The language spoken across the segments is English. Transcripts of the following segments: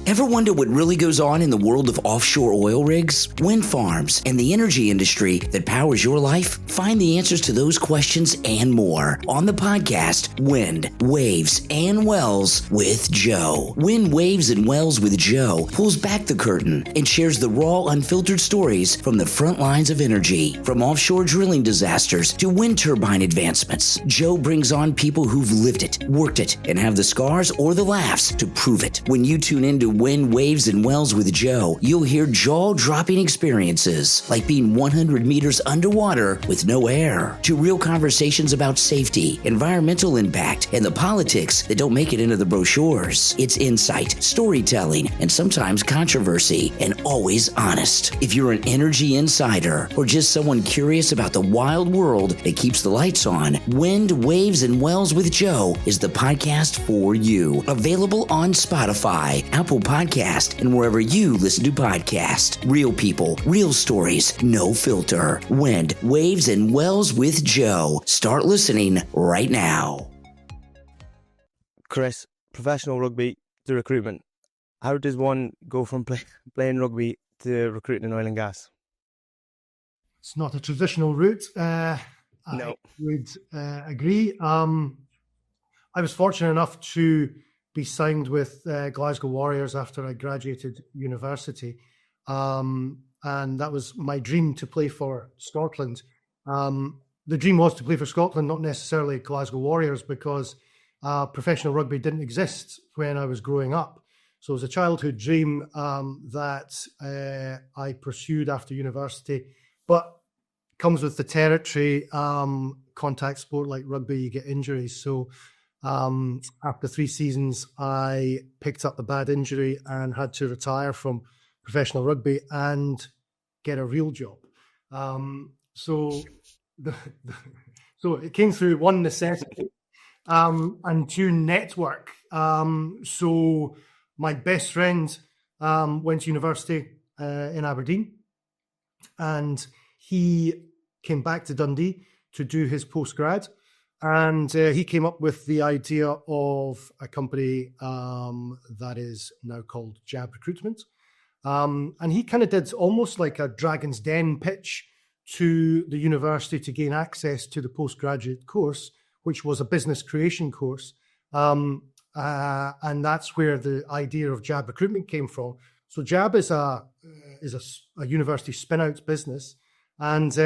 Ever wonder what really goes on in the world of offshore oil rigs, wind farms, and the energy industry that powers your life? Find the answers to those questions and more on the podcast Wind, Waves, and Wells with Joe. Wind, Waves, and Wells with Joe pulls back the curtain and shares the raw, unfiltered stories from the front lines of energy. From offshore drilling disasters to wind turbine advancements, Joe brings on people who've lived it, worked it, and have the scars or the laughs to prove it. When you tune into Wind, Waves, and Wells with Joe, you'll hear jaw-dropping experiences like being 100 meters underwater with no air, to real conversations about safety, environmental impact, and the politics that don't make it into the brochures. It's insight, storytelling, and sometimes controversy, and always honest. If you're an energy insider or just someone curious about the wild world that keeps the lights on, Wind, Waves, and Wells with Joe is the podcast for you. Available on Spotify, Apple Podcast, and wherever you listen to podcasts. Real people, real stories, no filter. Wind, Waves, and Wells with Joe. Start listening right now. Chris, professional rugby to recruitment. How does one go from playing rugby to recruiting in oil and gas? It's not a traditional route. No. I would agree. I was fortunate enough to be signed with Glasgow Warriors after I graduated university. And that was my dream, to play for Scotland. The dream was to play for Scotland, not necessarily Glasgow Warriors, because professional rugby didn't exist when I was growing up. So it was a childhood dream that I pursued after university, but comes with the territory. Contact sport like rugby, you get injuries. So after 3 seasons, I picked up a bad injury and had to retire from professional rugby and get a real job. So it came through one necessity and two, network. So my best friend went to university in Aberdeen, and he came back to Dundee to do his postgrad. And he came up with the idea of a company that is now called Jab Recruitment. And he kind of did almost like a Dragon's Den pitch to the university to gain access to the postgraduate course, which was a business creation course. And that's where the idea of Jab Recruitment came from. So Jab is a university spin-out business. And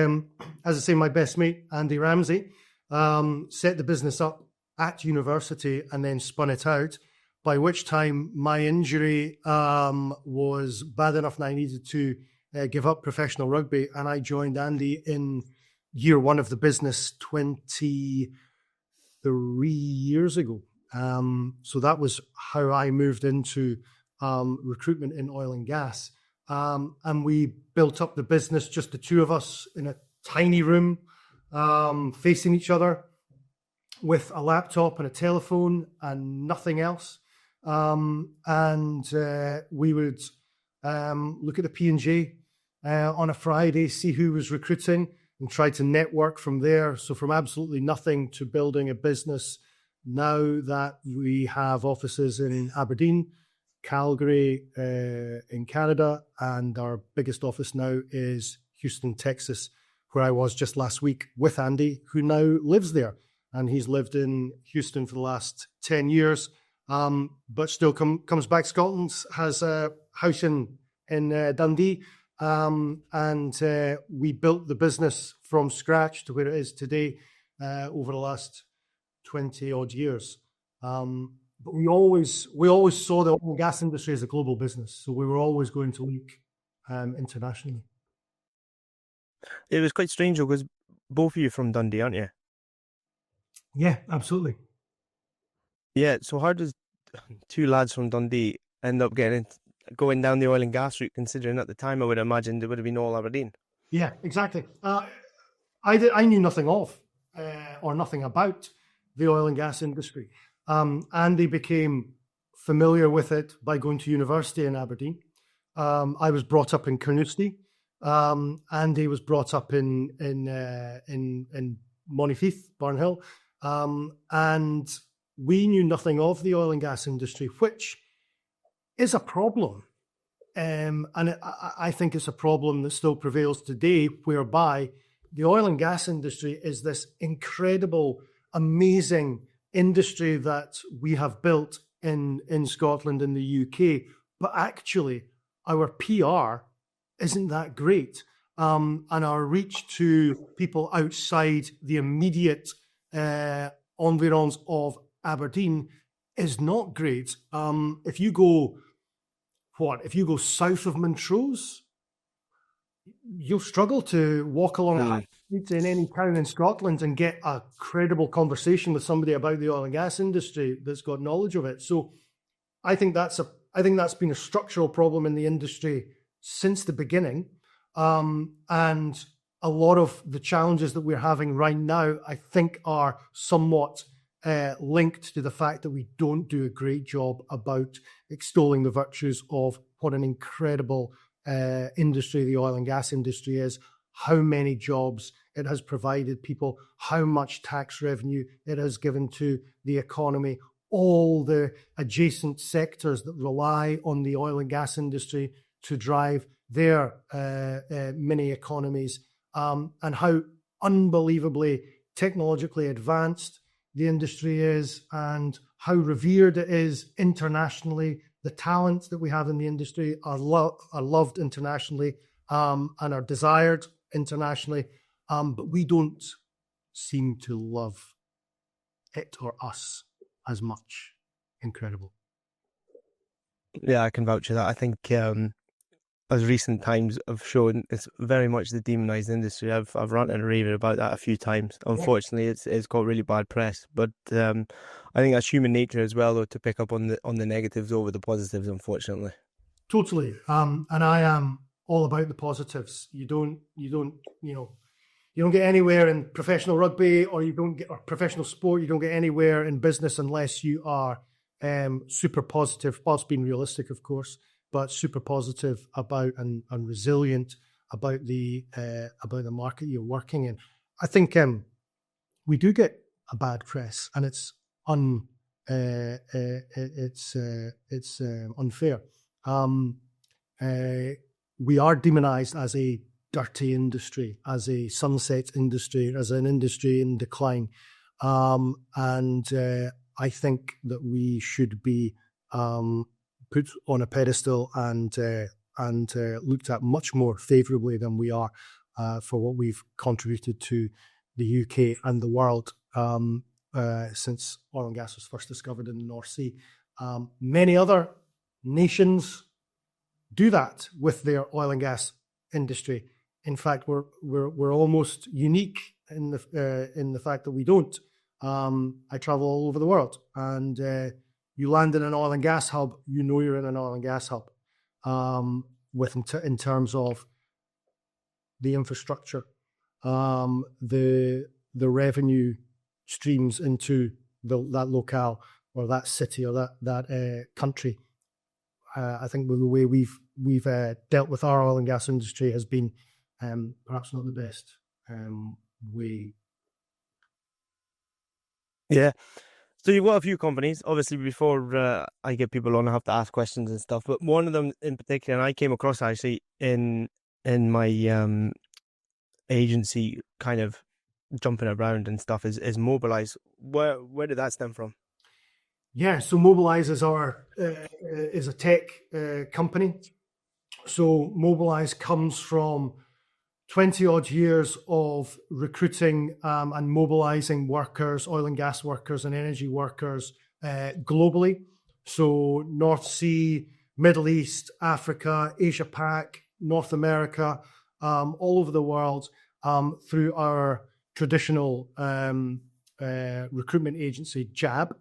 as I say, my best mate, Andy Ramsey, set the business up at university and then spun it out, by which time my injury was bad enough that I needed to give up professional rugby, and I joined Andy in year one of the business 23 years ago. So that was how I moved into recruitment in oil and gas. And we built up the business, just the two of us in a tiny room, facing each other with a laptop and a telephone and nothing else. And we would look at the P&J on a Friday, see who was recruiting and try to network from there. So from absolutely nothing to building a business now that we have offices in Aberdeen, Calgary in Canada, and our biggest office now is Houston, Texas, where I was just last week with Andy, who now lives there. And he's lived in Houston for the last 10 years, but still comes back to Scotland, has a house in Dundee. And we built the business from scratch to where it is today over the last 20 odd years. But we always saw the oil and gas industry as a global business. So we were always going to look internationally. It was quite strange, though, because both of you are from Dundee, aren't you? Yeah, absolutely. Yeah, so how does two lads from Dundee end up going down the oil and gas route, considering at the time I would imagine it would have been all Aberdeen? Yeah, exactly. I knew nothing of or nothing about the oil and gas industry. Andy became familiar with it by going to university in Aberdeen. I was brought up in Carnoustie. Andy was brought up in Monifieth, Barnhill. And we knew nothing of the oil and gas industry, which is a problem. And I think it's a problem that still prevails today, whereby the oil and gas industry is this incredible, amazing industry that we have built in Scotland and the UK, but actually our PR isn't that great. And our reach to people outside the immediate environs of Aberdeen is not great. If you go south of Montrose, you'll struggle to walk along a street in any town in Scotland and get a credible conversation with somebody about the oil and gas industry that's got knowledge of it. So I think that's been a structural problem in the industry since the beginning. And a lot of the challenges that we're having right now, I think, are somewhat linked to the fact that we don't do a great job about extolling the virtues of what an incredible industry the oil and gas industry is, how many jobs it has provided people, how much tax revenue it has given to the economy, all the adjacent sectors that rely on the oil and gas industry to drive their mini economies, and how unbelievably technologically advanced the industry is and how revered it is internationally. The talents that we have in the industry are loved internationally and are desired internationally, but we don't seem to love it or us as much. Incredible. Yeah, I can vouch for that. I think as recent times have shown, it's very much the demonized industry. I've ranted and raved about that a few times. Unfortunately, it's got really bad press. But I think that's human nature as well, though, to pick up on the negatives over the positives. Unfortunately, totally. And I am all about the positives. You don't get anywhere in professional rugby, or professional sport. You don't get anywhere in business unless you are super positive, whilst being realistic, of course, but super positive about and resilient about the market you're working in. I think we do get a bad press, and it's unfair. We are demonized as a dirty industry, as a sunset industry, as an industry in decline, and I think that we should be put on a pedestal and looked at much more favourably than we are for what we've contributed to the UK and the world since oil and gas was first discovered in the North Sea. Many other nations do that with their oil and gas industry. In fact, we're almost unique in the fact that we don't. I travel all over the world, and you land in an oil and gas hub, you know you're in an oil and gas hub, in terms of the infrastructure, the revenue streams into that locale or that city or that country. I think the way we've dealt with our oil and gas industry has been perhaps not the best way. Yeah. So you've got a few companies. Obviously, before I get people on, I have to ask questions and stuff. But one of them in particular, and I came across actually in my agency, kind of jumping around and stuff, is Mobilize. Where did that stem from? Yeah, so Mobilize is a tech company. So Mobilize comes from 20 odd years of recruiting and mobilizing workers, oil and gas workers and energy workers globally. So North Sea, Middle East, Africa, Asia Pac, North America, all over the world, through our traditional recruitment agency, Jab.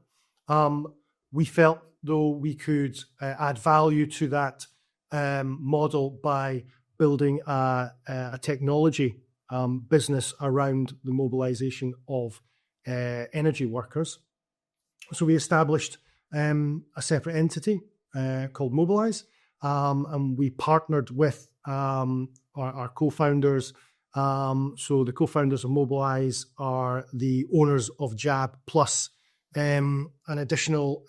We felt though we could add value to that model by building a technology business around the mobilization of energy workers. So we established a separate entity called Mobilize, and we partnered with our co-founders. So the co-founders of Mobilize are the owners of Jab plus an additional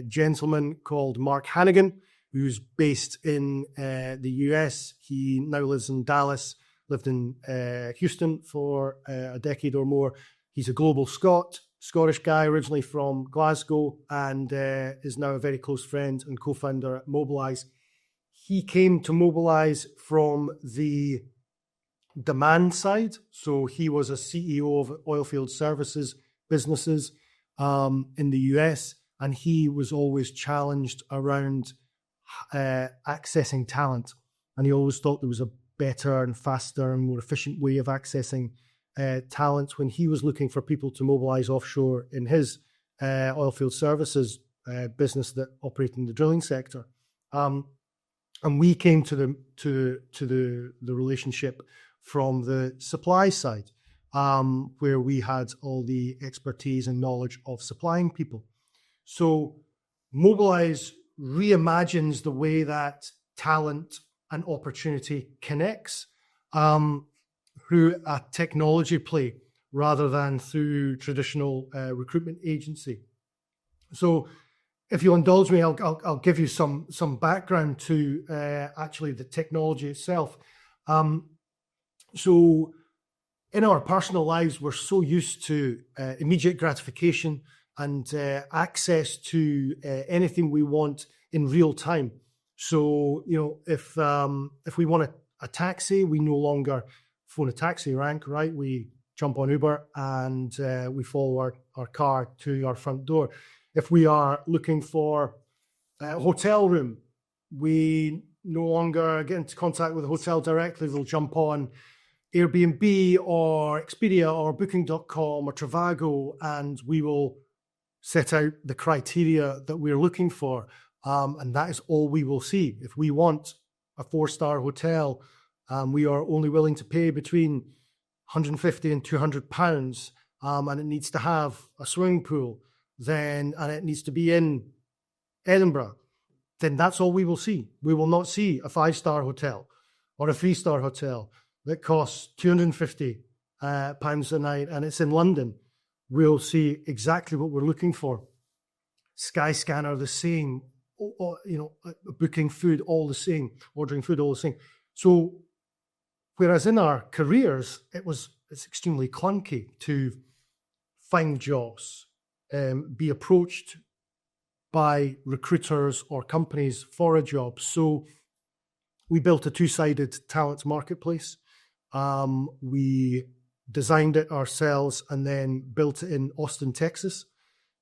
gentleman called Mark Hannigan, who's based in the US. He now lives in Dallas, lived in Houston for a decade or more. He's a global Scottish guy, originally from Glasgow, and is now a very close friend and co-founder at Mobilize. He came to Mobilize from the demand side. So he was a CEO of oilfield services businesses in the US, and he was always challenged around accessing talent. And he always thought there was a better and faster and more efficient way of accessing talent when he was looking for people to mobilize offshore in his oilfield services business that operated in the drilling sector. And we came to the relationship from the supply side, where we had all the expertise and knowledge of supplying people. So Mobilize reimagines the way that talent and opportunity connects through a technology play rather than through traditional recruitment agency. So if you'll indulge me, I'll give you some background to actually the technology itself. So in our personal lives, we're so used to immediate gratification and access to anything we want in real time. So, if we want a taxi, we no longer phone a taxi rank, right? We jump on Uber and we follow our car to our front door. If we are looking for a hotel room, we no longer get into contact with the hotel directly. They'll jump on Airbnb or Expedia or Booking.com or Trivago, and we will set out the criteria that we're looking for. And that is all we will see. If we want a 4-star hotel, we are only willing to pay between 150 and 200 pounds, and it needs to have a swimming pool, and it needs to be in Edinburgh, then that's all we will see. We will not see a 5-star hotel or a 3-star hotel that costs 250 pounds a night and it's in London. We'll see exactly what we're looking for. Skyscanner, the same. Booking food, all the same. Ordering food, all the same. So, whereas in our careers, it's extremely clunky to find jobs, be approached by recruiters or companies for a job. So, we built a 2-sided talent marketplace. We designed it ourselves and then built it in Austin, Texas,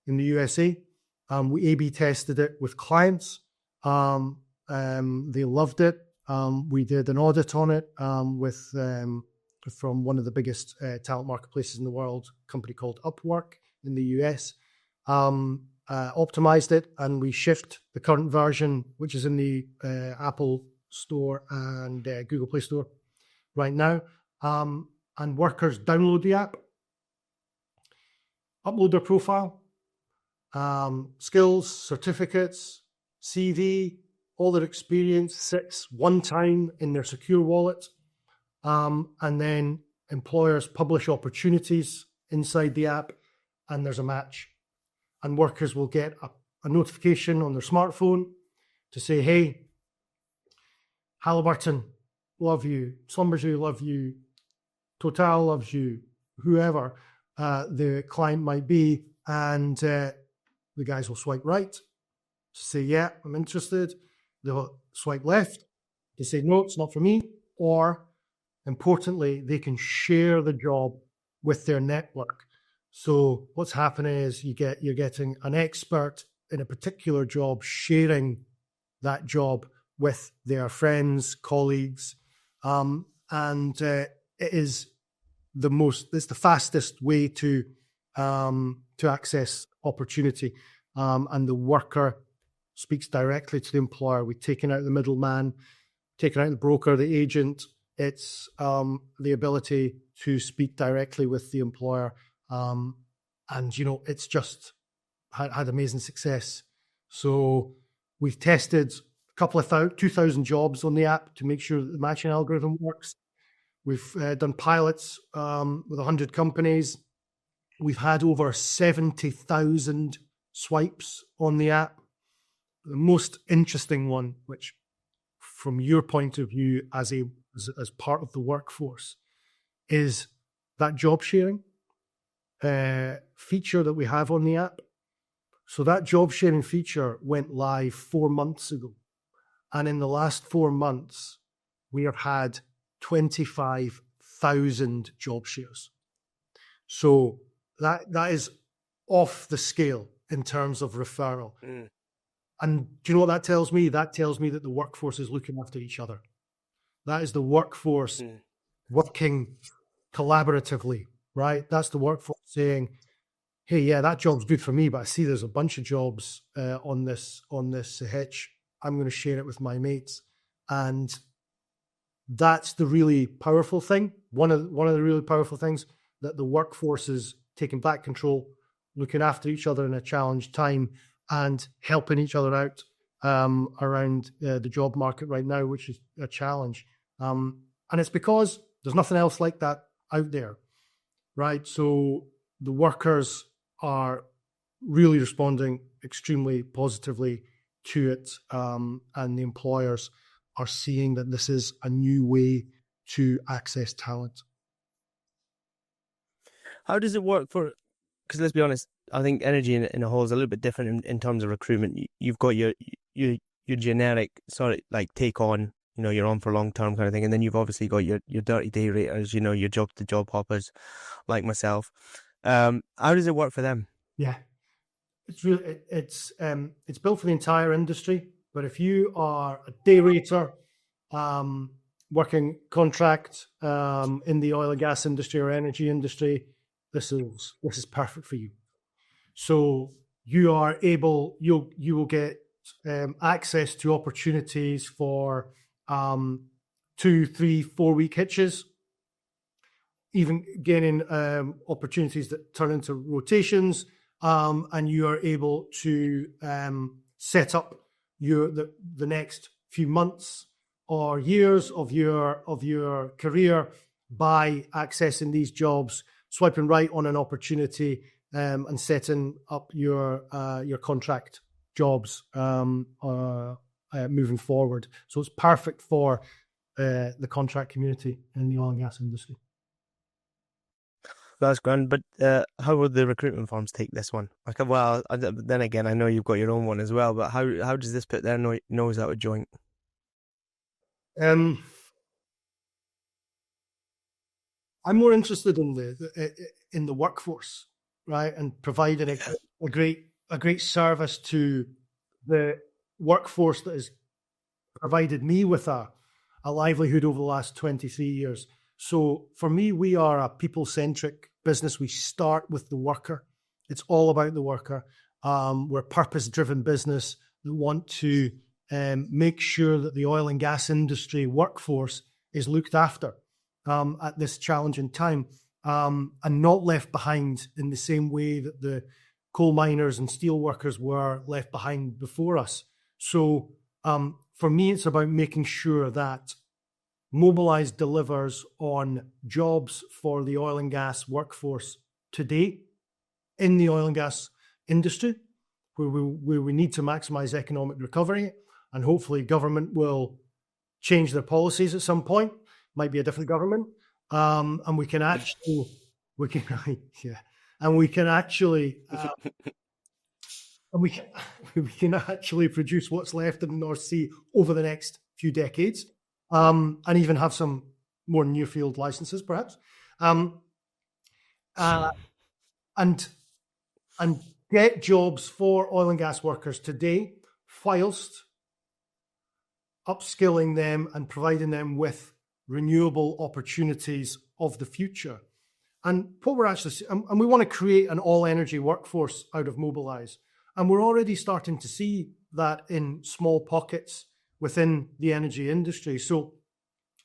in the USA. We A/B tested it with clients. They loved it. We did an audit on it from one of the biggest talent marketplaces in the world, a company called Upwork in the US. Optimized it, and we shipped the current version, which is in the Apple Store and Google Play Store right now. And workers download the app, upload their profile, skills, certificates, CV, all their experience sits one time in their secure wallet. And then employers publish opportunities inside the app, and there's a match. And workers will get a notification on their smartphone to say, hey, Halliburton, love you. Schlumberger, love you. Total loves you. Whoever the client might be. And the guys will swipe right to say, yeah, I'm interested. They'll swipe left to say, no, it's not for me. Or, importantly, they can share the job with their network. So what's happening is you're getting an expert in a particular job sharing that job with their friends, colleagues, and it's the fastest way to access opportunity, and the worker speaks directly to the employer. We've taken out the middleman, taken out the broker, the agent. It's the ability to speak directly with the employer, and it's just had amazing success. So we've tested a couple of 2,000 jobs on the app to make sure that the matching algorithm works. We've done pilots with 100 companies, We've had over 70,000 swipes on the app. The most interesting one, which from your point of view as part of the workforce, is that job sharing feature that we have on the app. So that job sharing feature went live 4 months ago. And in the last 4 months, we have had 25,000 job shares. So that is off the scale in terms of referral. Mm. And do you know what that tells me? That tells me that the workforce is looking after each other. That is the workforce working collaboratively, right? That's the workforce saying, hey, yeah, that job's good for me, but I see there's a bunch of jobs on this hitch. I'm going to share it with my mates. And that's the really powerful thing. One of the really powerful things, that the workforce is taking back control, looking after each other in a challenged time, and helping each other out around the job market right now, which is a challenge. And it's because there's nothing else like that out there, right? So the workers are really responding extremely positively to it, and the employers are seeing that this is a new way to access talent. How does it work for? Because let's be honest, I think energy in a whole is a little bit different in terms of recruitment. You've got your generic sort of like take on, you're on for long term kind of thing, and then you've obviously got your dirty day raters, your job to job hoppers, like myself. How does it work for them? Yeah, it's really it's built for the entire industry. But if you are a day rater, working contract in the oil and gas industry or energy industry, this is perfect for you. So you are able, you will get access to opportunities for 2, 3, 4 week hitches, even gaining opportunities that turn into rotations, and you are able to set up the next few months or years of your career by accessing these jobs, swiping right on an opportunity, and setting up your contract jobs moving forward. So it's perfect for the contract community in the oil and gas industry. That's grand, but how would the recruitment firms take this one? Well, then again, I know you've got your own one as well, but how does this put their nose out of joint? I'm more interested in the workforce, right, and providing a great service to the workforce that has provided me with a livelihood over the last 23 years. So for me, we are a people-centric business. We start with the worker. It's all about the worker. We're a purpose-driven business that want to make sure that the oil and gas industry workforce is looked after at this challenging time, and not left behind in the same way that the coal miners and steel workers were left behind before us. So for me, it's about making sure that Mobilise delivers on jobs for the oil and gas workforce today in the oil and gas industry, where we need to maximise economic recovery, and hopefully government will change their policies at some point. Might be a different government, and we can actually produce what's left in the North Sea over the next few decades. And even have some more near field licenses, perhaps, and get jobs for oil and gas workers today, whilst upskilling them and providing them with renewable opportunities of the future. And what we're actually, and we want to create an all energy workforce out of Mobilise, and we're already starting to see that in small pockets within the energy industry. So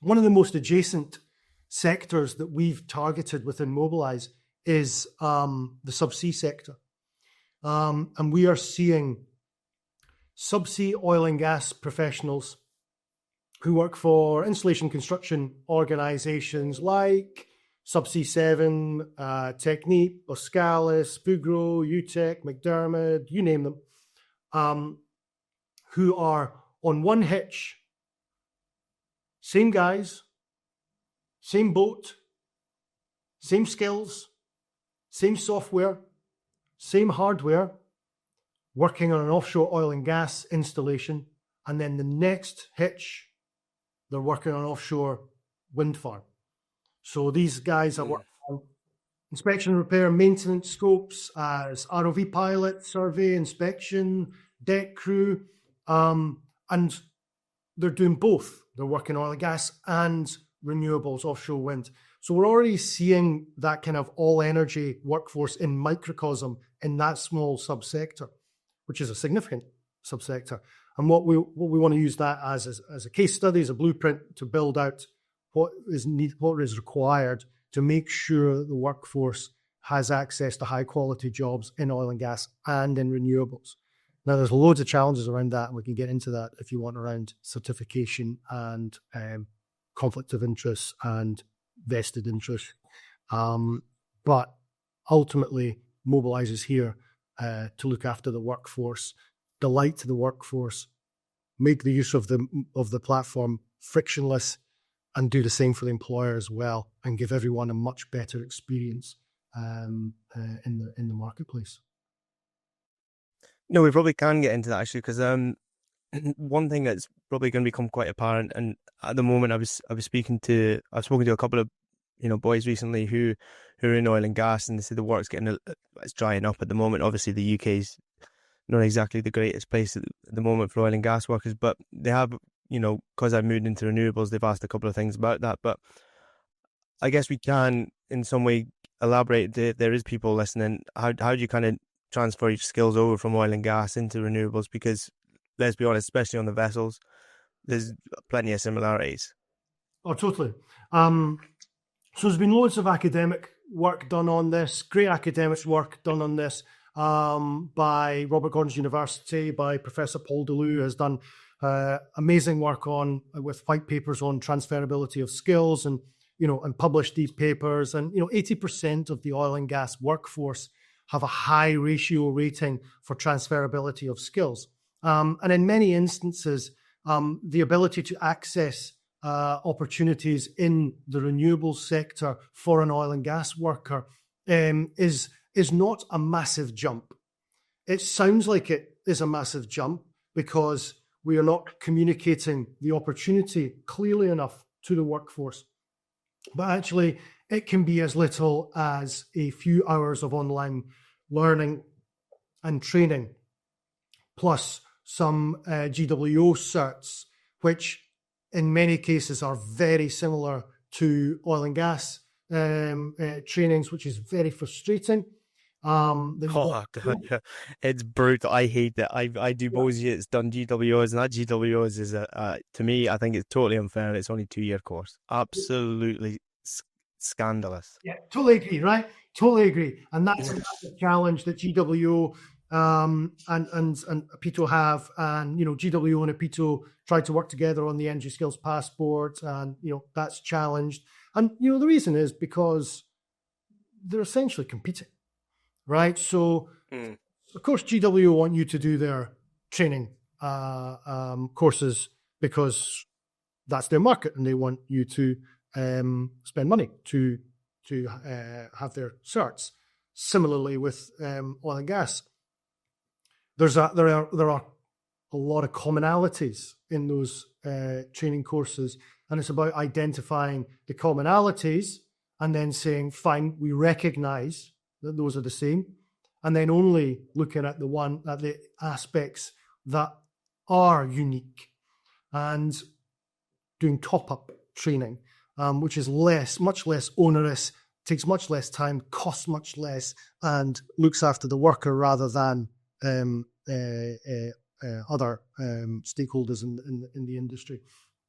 one of the most adjacent sectors that we've targeted within Mobilise is the subsea sector. And we are seeing subsea oil and gas professionals who work for installation construction organisations like Subsea 7, Technique, Boskalis, Fugro, UTEC, McDermott, you name them, who are on one hitch, same guys, same boat, same skills, same software, same hardware, working on an offshore oil and gas installation, and then the next hitch, they're working on an offshore wind farm. So these guys are working on inspection, repair, maintenance scopes as ROV pilot, survey, inspection, deck crew, and they're doing both. They're working oil and gas and renewables, offshore wind. So we're already seeing that kind of all-energy workforce in microcosm in that small subsector, which is a significant subsector. And what we want to use that as a case study, as a blueprint to build out what is required to make sure the workforce has access to high-quality jobs in oil and gas and in renewables. Now, there's loads of challenges around that, and we can get into that if you want, around certification and conflict of interest and vested interest. But ultimately, Mobilise is here to look after the workforce, delight to the workforce, make the use of the platform frictionless, and do the same for the employer as well, and give everyone a much better experience in the marketplace. No, we probably can get into that actually, because one thing that's probably going to become quite apparent, and at the moment I've spoken to a couple of boys recently who are in oil and gas, and they say the work's it's drying up at the moment. Obviously, the UK's not exactly the greatest place at the moment for oil and gas workers, but they have, because I've moved into renewables, they've asked a couple of things about that. But I guess we can, in some way, elaborate. There is people listening. How do you kind of transfer your skills over from oil and gas into renewables? Because let's be honest, especially on the vessels, there's plenty of similarities. Oh, totally. So there's been loads of academic work done on this, great academic work done on this by Robert Gordon's University, by Professor Paul Deleu, has done amazing work with white papers on transferability of skills, and published these papers. And 80% of the oil and gas workforce have a high ratio rating for transferability of skills. And in many instances, the ability to access opportunities in the renewables sector for an oil and gas worker is not a massive jump. It sounds like it is a massive jump because we are not communicating the opportunity clearly enough to the workforce. But actually, it can be as little as a few hours of online learning and training, plus some GWO certs, which in many cases are very similar to oil and gas trainings, which is very frustrating. God, yeah. It's brutal. I hate that. I do BOSI, it's done GWOs, and that GWOs is to me, I think it's totally unfair. It's only a 2-year course. Absolutely scandalous. Yeah, totally agree, right? Totally agree. And that's a challenge that GWO and APITO have, and GWO and APITO tried to work together on the Energy Skills Passport, and that's challenged. And the reason is because they're essentially competing, right? So of course GWO want you to do their training courses because that's their market, and they want you to spend money to have their certs. Similarly with oil and gas, there are a lot of commonalities in those training courses, and it's about identifying the commonalities and then saying, fine, we recognize that those are the same, and then only looking at the aspects that are unique, and doing top-up training, which is much less onerous, takes much less time, costs much less, and looks after the worker rather than other stakeholders in the industry.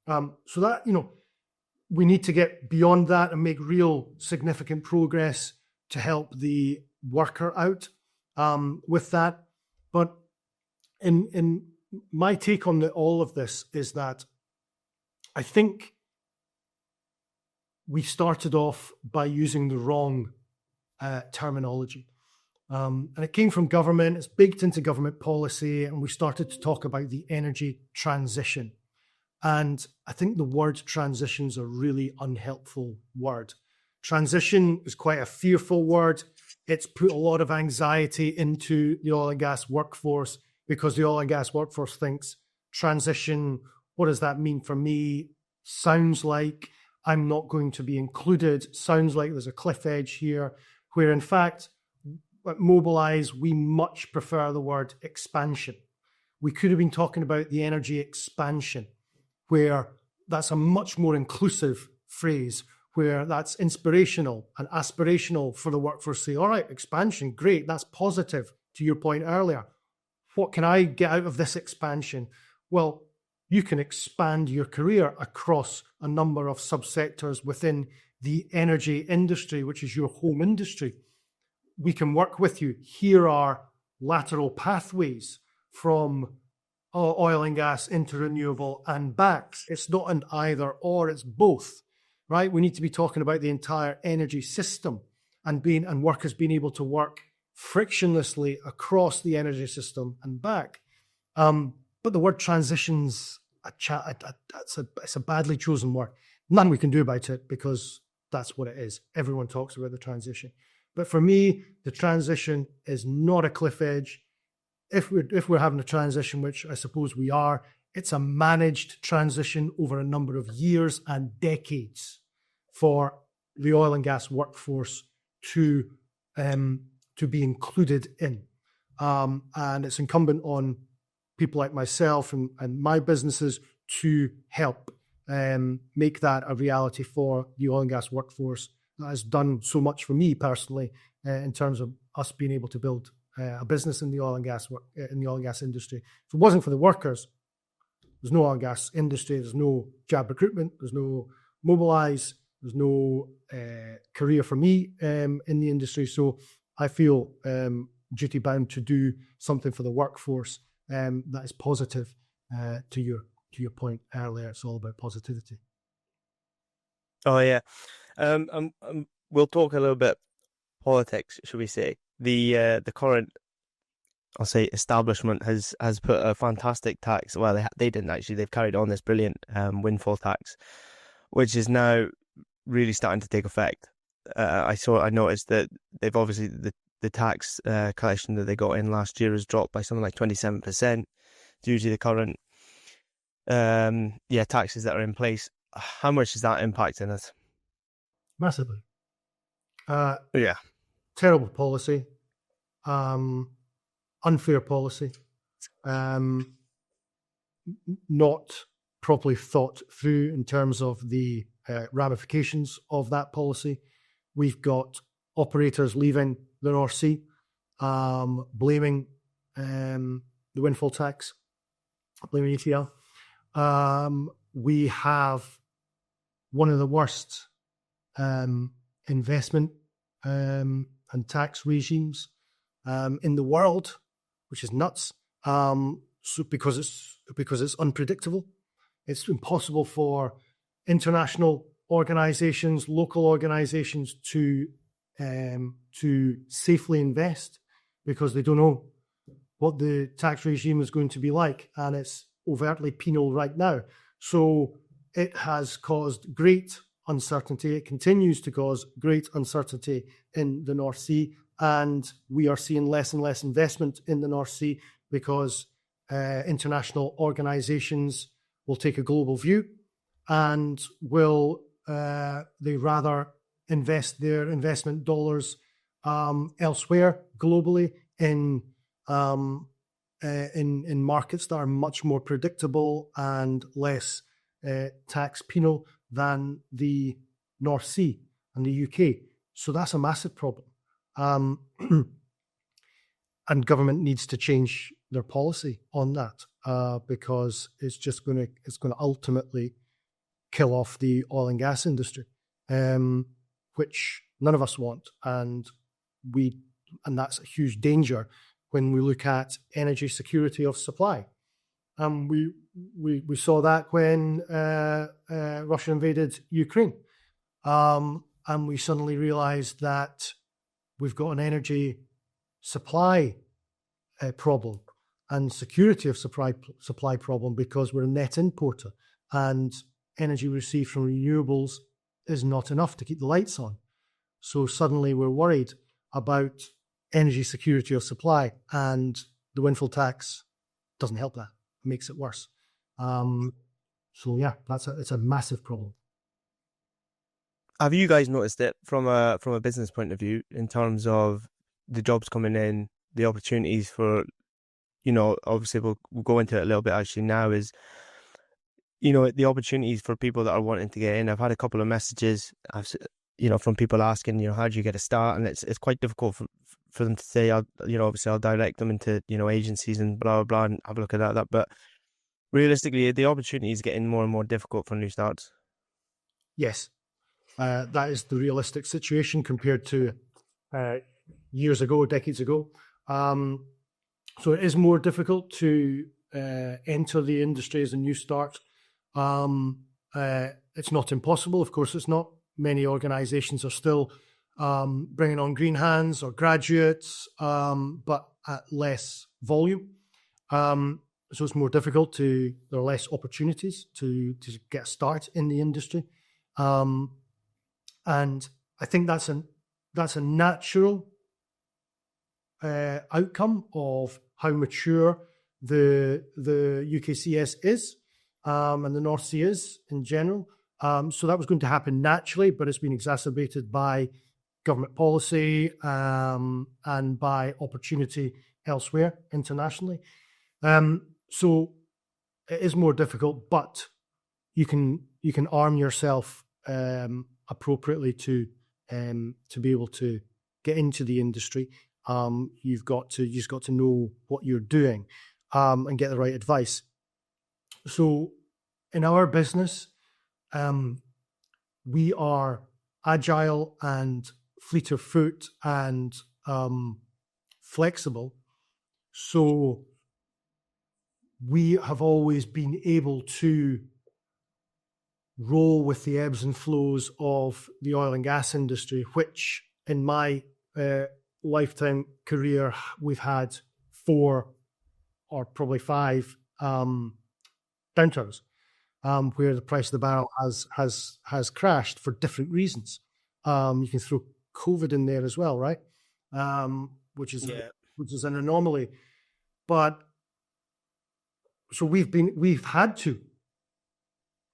So that, we need to get beyond that and make real significant progress to help the worker out with that. But in my take on all of this is that I think we started off by using the wrong terminology. And it came from government, it's baked into government policy, and we started to talk about the energy transition. And I think the word transition is a really unhelpful word. Transition is quite a fearful word. It's put a lot of anxiety into the oil and gas workforce because the oil and gas workforce thinks transition, what does that mean for me? Sounds like I'm not going to be included. Sounds like there's a cliff edge here, where in fact, at Mobilise, we much prefer the word expansion. We could have been talking about the energy expansion, where that's a much more inclusive phrase, where that's inspirational and aspirational for the workforce to say, all right, expansion, great, that's positive, to your point earlier. What can I get out of this expansion? Well, you can expand your career across a number of subsectors within the energy industry, which is your home industry. We can work with you. Here are lateral pathways from oil and gas into renewable and back. It's not an either or, it's both, right? We need to be talking about the entire energy system and workers being able to work frictionlessly across the energy system and back. But the word transition's it's a badly chosen word. None we can do about it because that's what it is. Everyone talks about the transition. But for me, the transition is not a cliff edge. If we're having a transition, which I suppose we are, it's a managed transition over a number of years and decades for the oil and gas workforce to be included in. And it's incumbent on people like myself and my businesses to help make that a reality for the oil and gas workforce. That has done so much for me personally in terms of us being able to build a business in the oil and gas industry. If it wasn't for the workers, there's no oil and gas industry. There's no Jab Recruitment. There's no Mobilise. There's no career for me in the industry. So I feel duty bound to do something for the workforce that is positive. To your point earlier, it's all about positivity. Oh yeah. We'll talk a little bit politics, should we say? The current, I'll say, establishment has put a fantastic tax. Well, they didn't actually. They've carried on this brilliant windfall tax, which is now really starting to take effect. I noticed that they've obviously the tax collection that they got in last year has dropped by something like 27% due to the current taxes that are in place. How much is that impacting us? Massively. Yeah. Terrible policy, unfair policy, not properly thought through in terms of the ramifications of that policy. We've got operators leaving the North Sea, blaming the windfall tax, blaming ETL. We have one of the worst investment and tax regimes in the world, which is nuts. So because it's unpredictable, it's impossible for international organizations, local organizations to safely invest because they don't know what the tax regime is going to be like, and it's overtly penal right now. So it has caused great uncertainty. It continues to cause great uncertainty in the North Sea, and we are seeing less and less investment in the North Sea because international organizations will take a global view and will they rather invest their investment dollars elsewhere globally in markets that are much more predictable and less tax penal than the North Sea and the UK. So that's a massive problem. And government needs to change their policy on that because it's going to ultimately kill off the oil and gas industry, which none of us want, and that's a huge danger when we look at energy security of supply. We saw that when Russia invaded Ukraine. and we suddenly realised that we've got an energy supply problem and security of supply problem because we're a net importer, and energy received from renewables is not enough to keep the lights on. So suddenly we're worried about energy security of supply, and the windfall tax doesn't help that. It makes it worse. So yeah, it's a massive problem. Have you guys noticed it from a business point of view in terms of the jobs coming in, the opportunities for, obviously we'll go into it a little bit actually now, is, the opportunities for people that are wanting to get in? I've had a couple of messages, from people asking, how do you get a start? And it's quite difficult for them to say, obviously I'll direct them into, agencies and blah, blah, blah, and have a look at that. But realistically, the opportunity is getting more and more difficult for new starts. Yes, that is the realistic situation compared to years ago, decades ago. So it is more difficult to enter the industry as a new start. It's not impossible, of course it's not. Many organisations are still bringing on green hands or graduates, but at less volume. So it's more difficult there are less opportunities to get a start in the industry. And I think that's a natural outcome of how mature the UKCS is, and the North Sea is in general. So that was going to happen naturally, but it's been exacerbated by government policy and by opportunity elsewhere internationally. So it is more difficult, but you can arm yourself appropriately to be able to get into the industry. You just got to know what you're doing and get the right advice. So in our business, we are agile and fleet of foot and flexible. So we have always been able to roll with the ebbs and flows of the oil and gas industry, which in my lifetime career, we've had 4 or probably 5 downturns. Where the price of the barrel has crashed for different reasons. You can throw COVID in there as well, right? Which is an anomaly. But so we've had to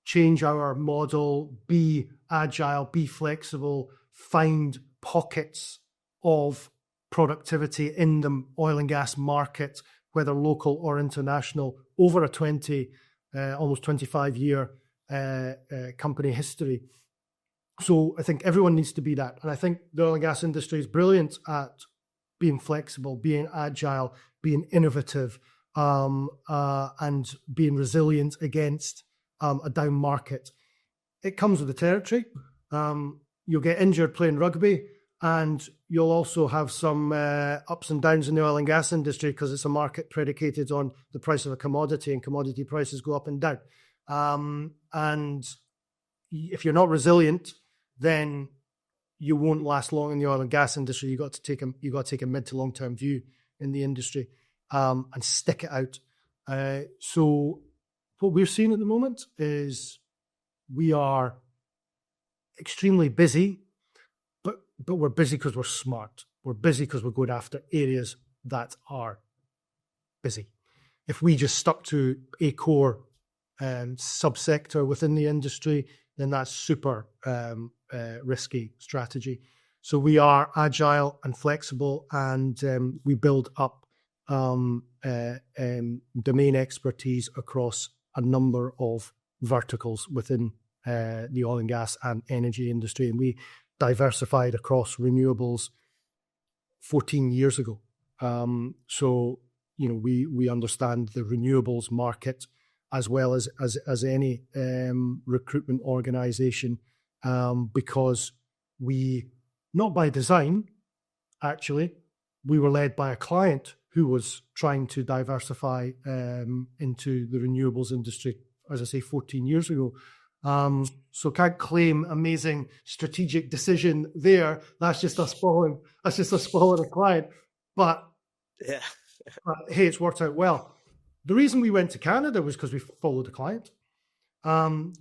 change our model, be agile, be flexible, find pockets of productivity in the oil and gas market, whether local or international, over a almost 25-year company history. So I think everyone needs to be that. And I think the oil and gas industry is brilliant at being flexible, being agile, being innovative, and being resilient against a down market. It comes with the territory. You'll get injured playing rugby, and you'll also have some ups and downs in the oil and gas industry because it's a market predicated on the price of a commodity, and commodity prices go up and down. And if you're not resilient, then you won't last long in the oil and gas industry. You got to take a mid to long term view in the industry and stick it out. So what we're seeing at the moment is we are extremely busy. But we're busy because we're smart. We're busy because we're going after areas that are busy. If we just stuck to a core subsector within the industry, then that's super risky strategy. So we are agile and flexible, and we build up domain expertise across a number of verticals within the oil and gas and energy industry. And we diversified across renewables 14 years ago. So, we understand the renewables market as well as any recruitment organization, because we, not by design, actually, we were led by a client who was trying to diversify into the renewables industry, as I say, 14 years ago. So can't claim amazing strategic decision there. That's just us following a client. But Yeah. hey, it's worked out well. The reason we went to Canada was because we followed a client. And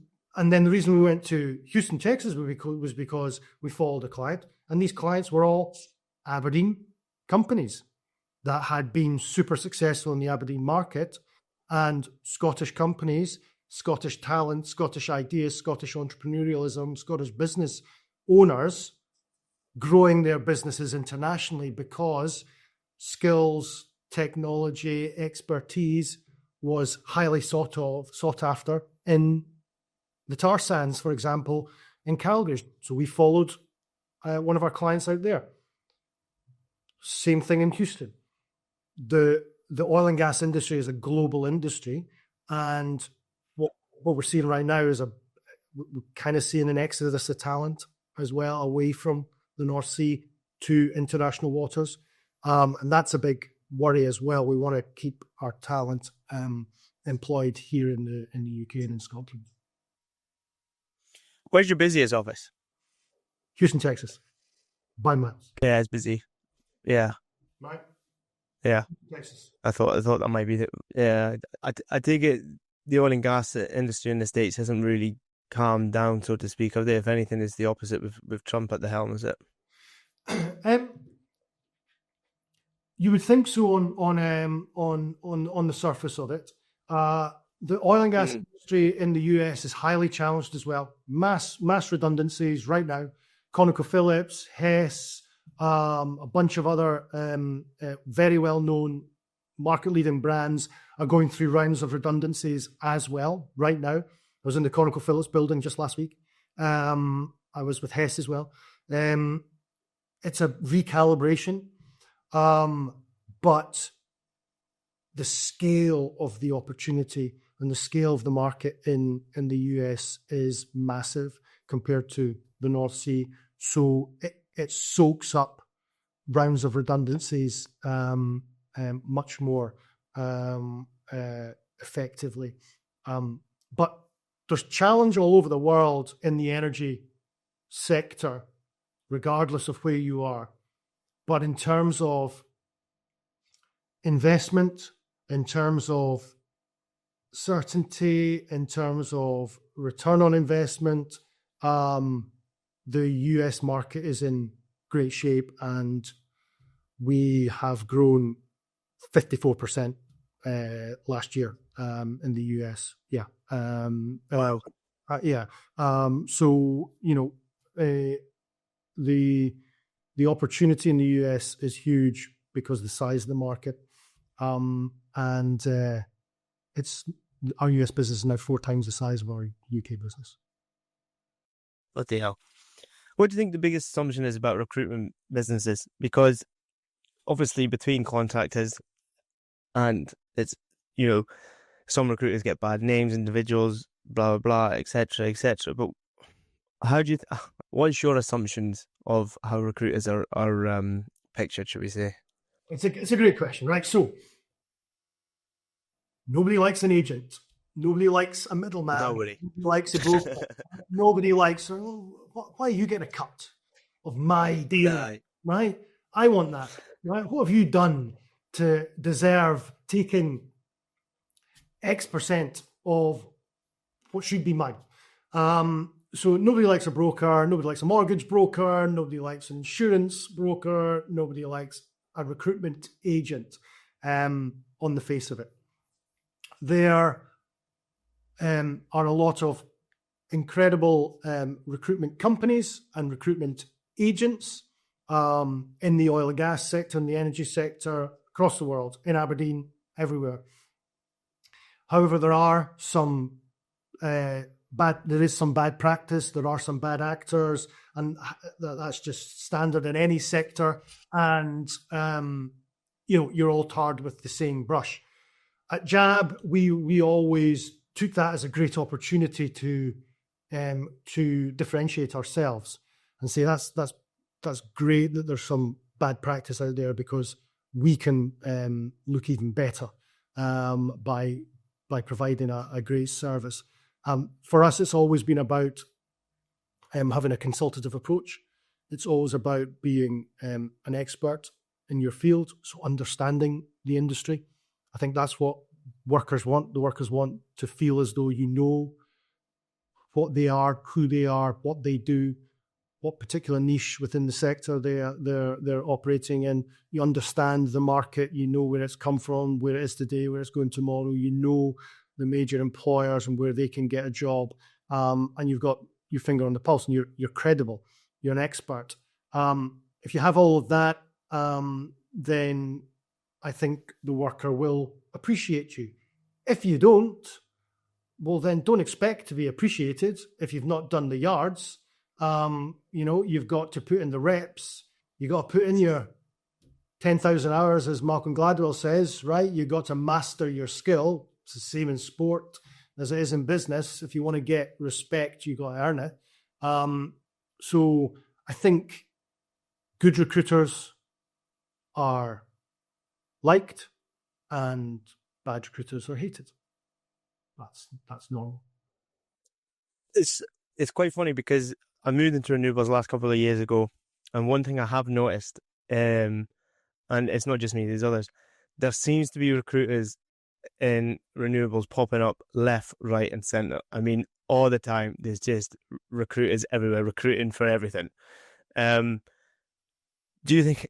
then the reason we went to Houston, Texas was because we followed a client. And these clients were all Aberdeen companies that had been super successful in the Aberdeen market, and Scottish companies, Scottish talent, Scottish ideas, Scottish entrepreneurialism, Scottish business owners growing their businesses internationally because skills, technology, expertise was highly sought after in the tar sands, for example, in Calgary. So we followed one of our clients out there. Same thing in Houston. The oil and gas industry is a global industry, and what we're seeing right now is we're kind of seeing an exodus of talent as well away from the North Sea to international waters, and that's a big worry as well. We want to keep our talent employed here in the UK and in Scotland. Where's your busiest office? Houston, Texas, by miles. Yeah, it's busy. Yeah. Right. Yeah. Texas. I thought that might be I take it the oil and gas industry in the States hasn't really calmed down, so to speak, have they? If anything, it's the opposite with Trump at the helm, is it? You would think so on the surface of it. The oil and gas industry in the US is highly challenged as well. Mass redundancies right now. ConocoPhillips, Hess, a bunch of other very well-known market-leading brands are going through rounds of redundancies as well right now. I was in the ConocoPhillips building just last week. I was with Hess as well. It's a recalibration, but the scale of the opportunity and the scale of the market in the US is massive compared to the North Sea. So it soaks up rounds of redundancies much more effectively. But there's challenge all over the world in the energy sector, regardless of where you are. But in terms of investment, in terms of certainty, in terms of return on investment, the US market is in great shape, and we have grown 54% last year in the US. Yeah. Wow. Yeah. So, the opportunity in the US is huge because of the size of the market. And our US business is now 4 times the size of our UK business. Bloody hell. What do you think the biggest assumption is about recruitment businesses? Because obviously between contractors and it's, some recruiters get bad names, individuals, blah, blah, blah, etc., etc. But what's your assumptions of how recruiters are pictured, should we say? It's a great question, right? So nobody likes an agent. Nobody likes a middleman. Nobody likes a broker. Nobody likes, why are you getting a cut of my deal? Right? I want that. Right? What have you done to deserve taking X% of what should be mine? So nobody likes a broker. Nobody likes a mortgage broker. Nobody likes an insurance broker. Nobody likes a recruitment agent on the face of it. There are a lot of incredible recruitment companies and recruitment agents in the oil and gas sector, in the energy sector, across the world, in Aberdeen, everywhere. However, there are some there is some bad practice. There are some bad actors, and that's just standard in any sector. And you're all tarred with the same brush. At Jab, we always took that as a great opportunity to differentiate ourselves and say that's great that there's some bad practice out there, because we can look even better by providing a great service. For us, it's always been about having a consultative approach. It's always about being an expert in your field, so understanding the industry. I think that's what workers want. The workers want to feel as though you know what they are, who they are, what they do, what particular niche within the sector they're operating in. You understand the market, you know where it's come from, where it is today, where it's going tomorrow. You know the major employers and where they can get a job, and you've got your finger on the pulse, and you're credible. You're an expert. If you have all of that, then I think the worker will appreciate you. If you don't, well, then don't expect to be appreciated if you've not done the yards. You've got to put in the reps. You got to put in your 10,000 hours, as Malcolm Gladwell says, right? You got to master your skill. It's the same in sport as it is in business. If you want to get respect, you got to earn it. So I think good recruiters are liked and bad recruiters are hated. That's normal. It's quite funny because I moved into renewables last couple of years ago, and one thing I have noticed, and it's not just me, there's others, there seems to be recruiters in renewables popping up left, right, and centre. I mean, all the time, there's just recruiters everywhere, recruiting for everything. Do you think,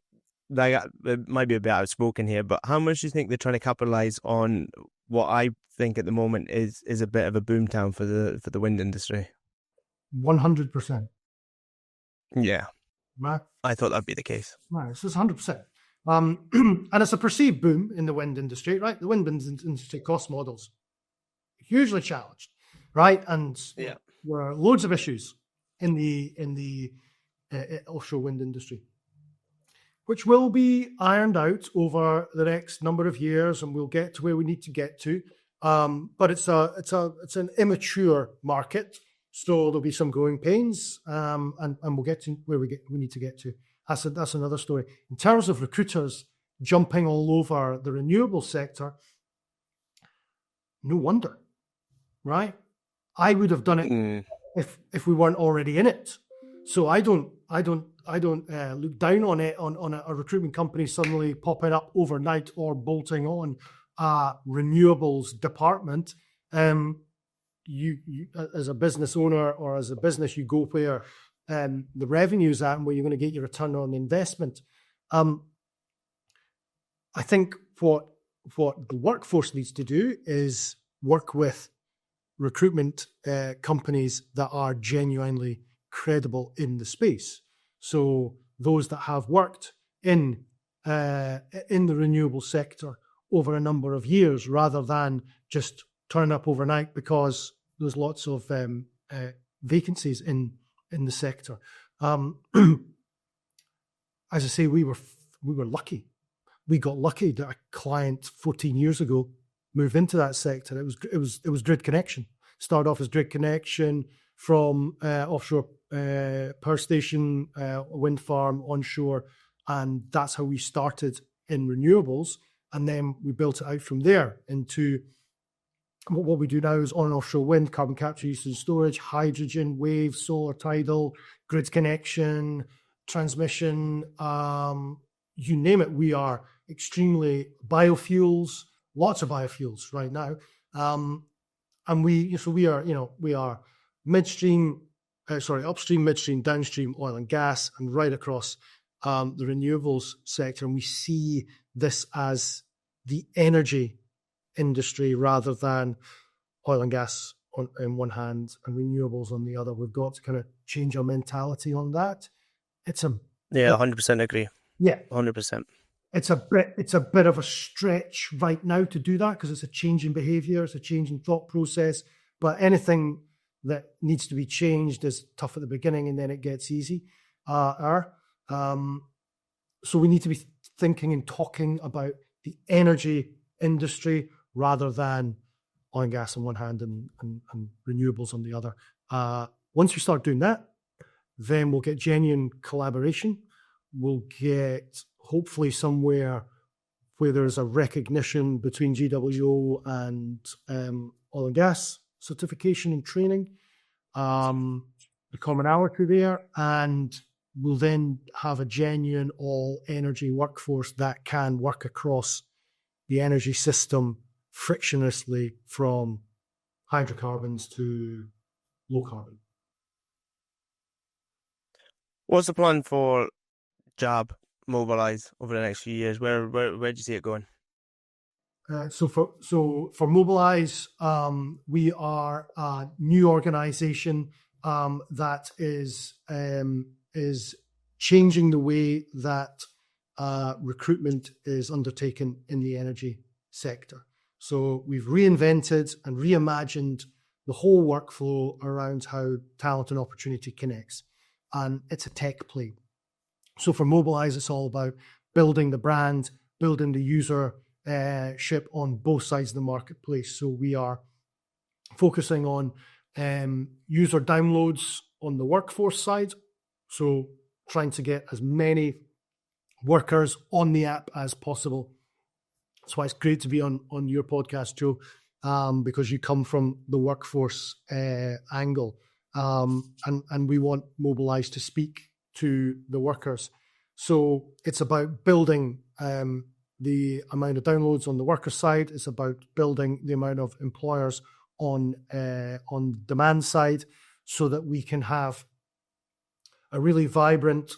like, it might be a bit outspoken here, but how much do you think they're trying to capitalise on what I think at the moment is a bit of a boomtown for the wind industry? 100%. Yeah. Right. I thought that'd be the case. Right, so it's 100%. And it's a perceived boom in the wind industry, right? The wind industry cost models hugely challenged, right? And yeah, there are loads of issues in the offshore wind industry, which will be ironed out over the next number of years, and we'll get to where we need to get to. But it's an immature market, so there'll be some growing pains, and we'll get to where we need to get to. That's another story. In terms of recruiters jumping all over the renewable sector, no wonder, right? I would have done it if we weren't already in it. So I don't look down on it on a recruitment company suddenly popping up overnight or bolting on a renewables department. You as a business owner or as a business, you go where the revenue's at and where you're going to get your return on investment. I think what the workforce needs to do is work with recruitment companies that are genuinely credible in the space. So those that have worked in the renewable sector over a number of years, rather than just turn up overnight because there's lots of vacancies in the sector. As I say, we were lucky. We got lucky that a client 14 years ago moved into that sector. It was grid connection. Started off as grid connection from offshore power station, wind farm, onshore, and that's how we started in renewables. And then we built it out from there into what we do now is on and offshore wind, carbon capture, use and storage, hydrogen, wave, solar, tidal, grid connection, transmission, you name it. We are extremely biofuels, lots of biofuels right now. And we are upstream, midstream, downstream oil and gas, and right across the renewables sector. And we see this as the energy industry rather than oil and gas on one hand and renewables on the other. We've got to kind of change our mentality on that. 100% agree. Yeah, 100%. It's a bit of a stretch right now to do that because it's a change in behaviour, it's a change in thought process. But anything that needs to be changed is tough at the beginning, and then it gets easy. So we need to be thinking and talking about the energy industry rather than oil and gas on one hand and renewables on the other. Once we start doing that, then we'll get genuine collaboration. We'll get hopefully somewhere where there's a recognition between GWO and oil and gas certification and training, the commonality there, and we'll then have a genuine all-energy workforce that can work across the energy system frictionlessly from hydrocarbons to low carbon. What's the plan for Jab Mobilise over the next few years? Where do you see it going? So for Mobilise, we are a new organisation that is changing the way that recruitment is undertaken in the energy sector. So we've reinvented and reimagined the whole workflow around how talent and opportunity connects, and it's a tech play. So for Mobilise, it's all about building the brand, building the user ship on both sides of the marketplace. So we are focusing on user downloads on the workforce side. So trying to get as many workers on the app as possible. That's why it's great to be on your podcast, Joe, because you come from the workforce angle. And we want Mobilise to speak to the workers. So it's about building the amount of downloads on the worker side. It's about building the amount of employers on demand side, so that we can have a really vibrant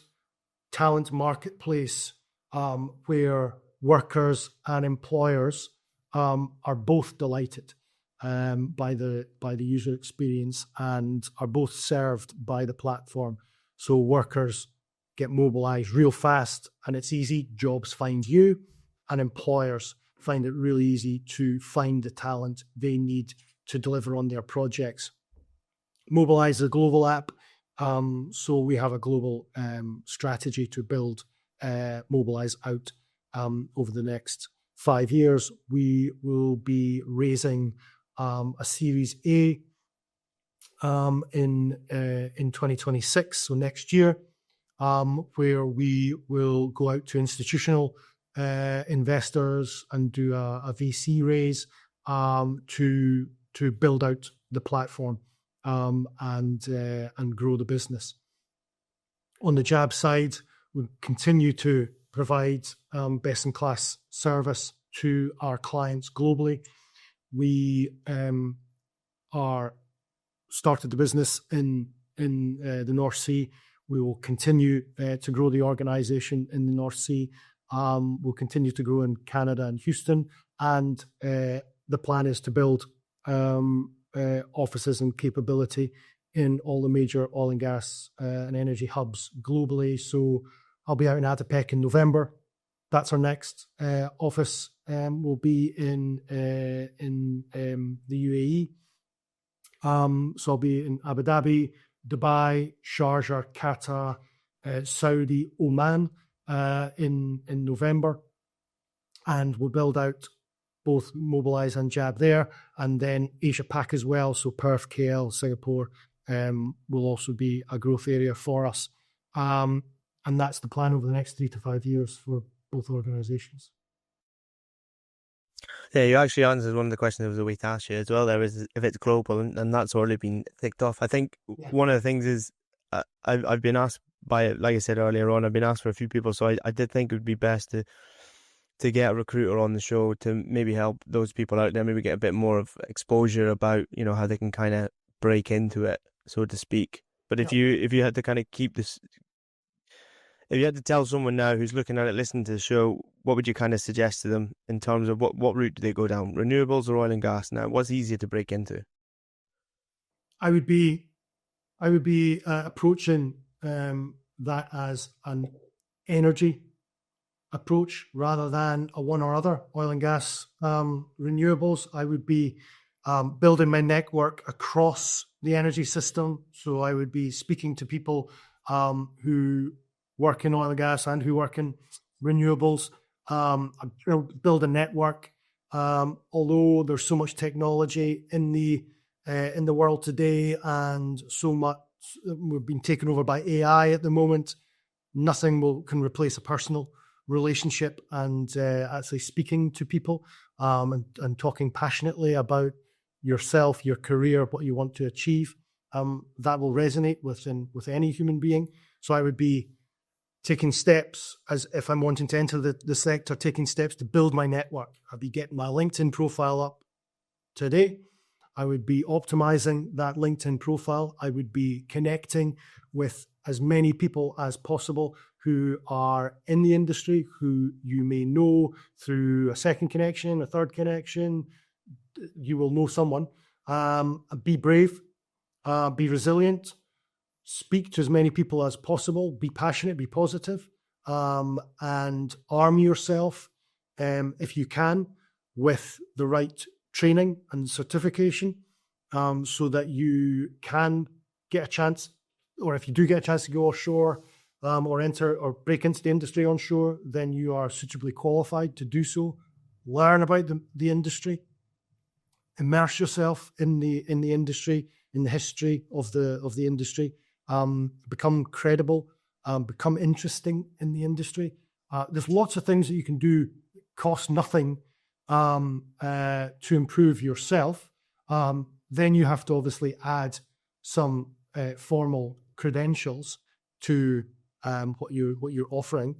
talent marketplace where workers and employers are both delighted by the user experience and are both served by the platform. So workers get mobilized real fast and it's easy. Jobs find you, and employers find it really easy to find the talent they need to deliver on their projects. Mobilise is a global app. So we have a global strategy to build Mobilise out over the next 5 years. We will be raising a Series A in 2026, so next year, where we will go out to institutional investors and do a VC raise to build out the platform and grow the business. On the Jab side, we'll continue to provide best-in-class service to our clients globally. We are started the business in the North Sea. We will continue to grow the organisation in the North Sea. We'll continue to grow in Canada and Houston, and the plan is to build offices and capability in all the major oil and gas and energy hubs globally. So I'll be out in Atapec in November. That's our next office. Will be in the UAE. So I'll be in Abu Dhabi, Dubai, Sharjah, Qatar, Saudi, Oman in November, and we'll build out both Mobilise and Jab there, and then Asia Pac as well. So Perth, KL, Singapore will also be a growth area for us, and that's the plan over the next 3 to 5 years for both organisations. Yeah, you actually answered one of the questions I was away to ask you as well. There is if it's global, and that's already been ticked off. I think one of the things is I've been asked by, like I said earlier on, I've been asked for a few people, so I did think it would be best to get a recruiter on the show to maybe help those people out there, maybe get a bit more of exposure about, you know, how they can kind of break into it, so to speak. But if you had to kind of keep this, if you had to tell someone now who's looking at it, listening to the show, what would you kind of suggest to them in terms of what route do they go down, renewables or oil and gas? Now, what's easier to break into? I would be approaching that as an energy approach rather than a one or other, oil and gas, renewables. I would be building my network across the energy system. So I would be speaking to people who work in oil and gas and who work in renewables. Build a network. Although there's so much technology in the world today, and so much we've been taken over by AI at the moment, nothing can replace a personal relationship and actually speaking to people and talking passionately about yourself, your career, what you want to achieve. That will resonate with any human being. So I would be taking steps, as if I'm wanting to enter the sector, taking steps to build my network. I'd be getting my LinkedIn profile up today. I would be optimizing that LinkedIn profile. I would be connecting with as many people as possible who are in the industry, who you may know through a second connection, a third connection. You will know someone. Be brave, be resilient, speak to as many people as possible, be passionate, be positive, and arm yourself, if you can, with the right training and certification, so that you can get a chance, or if you do get a chance to go offshore, or enter or break into the industry onshore, then you are suitably qualified to do so. Learn about the industry, immerse yourself in the industry, in the history of the industry, become credible, become interesting in the industry. There's lots of things that you can do, cost nothing, to improve yourself. Then you have to obviously add some formal credentials to what you're offering,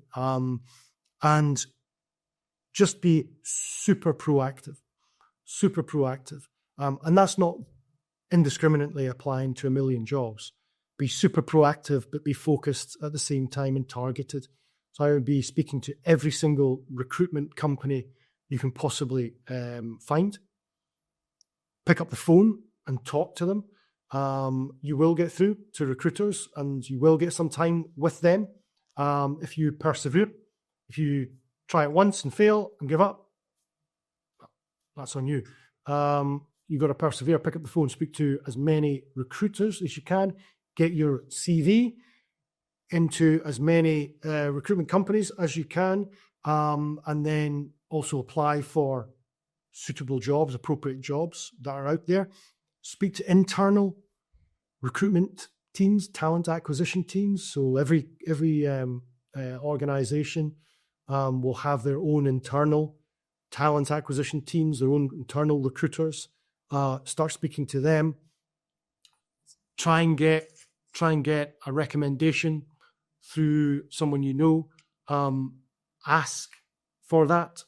and just be super proactive. And that's not indiscriminately applying to a million jobs. Be super proactive, but be focused at the same time and targeted. So I would be speaking to every single recruitment company you can possibly find. Pick up the phone and talk to them. You will get through to recruiters, and you will get some time with them if you persevere. If you try it once and fail and give up, that's on you. You've got to persevere, pick up the phone, speak to as many recruiters as you can, get your CV into as many recruitment companies as you can, and then also apply for suitable jobs, appropriate jobs that are out there. Speak to internal recruitment teams, talent acquisition teams. So every organization will have their own internal talent acquisition teams, their own internal recruiters. Start speaking to them. Try and get a recommendation through someone you know. Ask for that.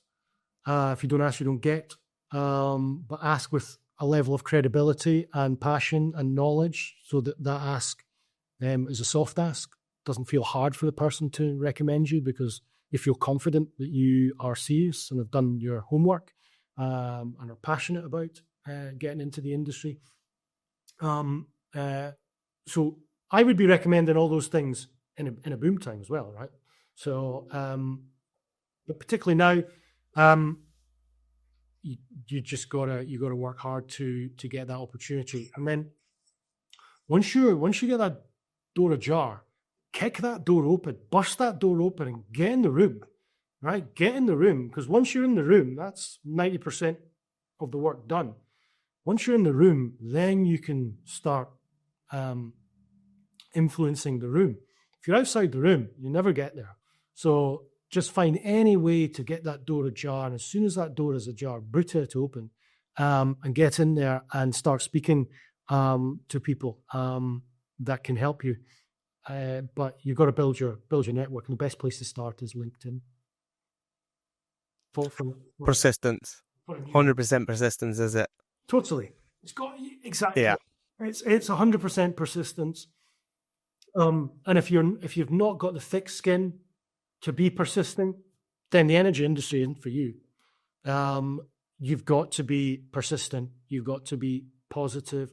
If you don't ask, you don't get. But ask with a level of credibility and passion and knowledge, so that ask is a soft ask. Doesn't feel hard for the person to recommend you, because you feel confident that you are serious and have done your homework, and are passionate about getting into the industry. So I would be recommending all those things in a boom time as well, right? So, but particularly now, you just gotta work hard to get that opportunity. And then once you get that door ajar, kick that door open, bust that door open, and get in the room, right? Get in the room, because once you're in the room, that's 90% of the work done. Once you're in the room, then you can start influencing the room. If you're outside the room, you never get there. So just find any way to get that door ajar, and as soon as that door is ajar, boot it open, and get in there and start speaking to people that can help you. But you've got to build your network, and the best place to start is LinkedIn. Persistence, 100% persistence, is it? Totally. It's got exactly. Yeah. It's 100% persistence. And if you've not got the thick skin to be persistent, then the energy industry isn't for you. You've got to be persistent. You've got to be positive.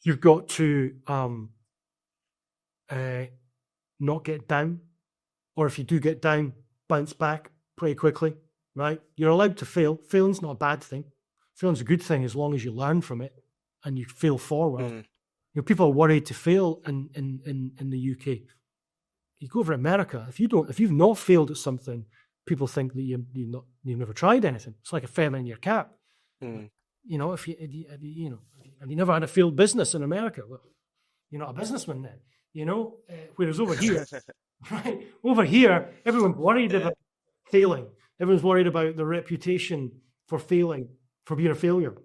You've got to not get down, or if you do get down, bounce back pretty quickly, right? You're allowed to fail. Failing's not a bad thing. Failing's a good thing as long as you learn from it and you fail forward. People are worried to fail in the UK. You go over to America, if you've not failed at something, people think that you've never tried anything. It's like a feather in your cap. You know, if you never had a failed business in America, well, you're not a businessman then. You know, whereas over here, right? Over here, everyone's worried about failing. Everyone's worried about the reputation for failing, for being a failure.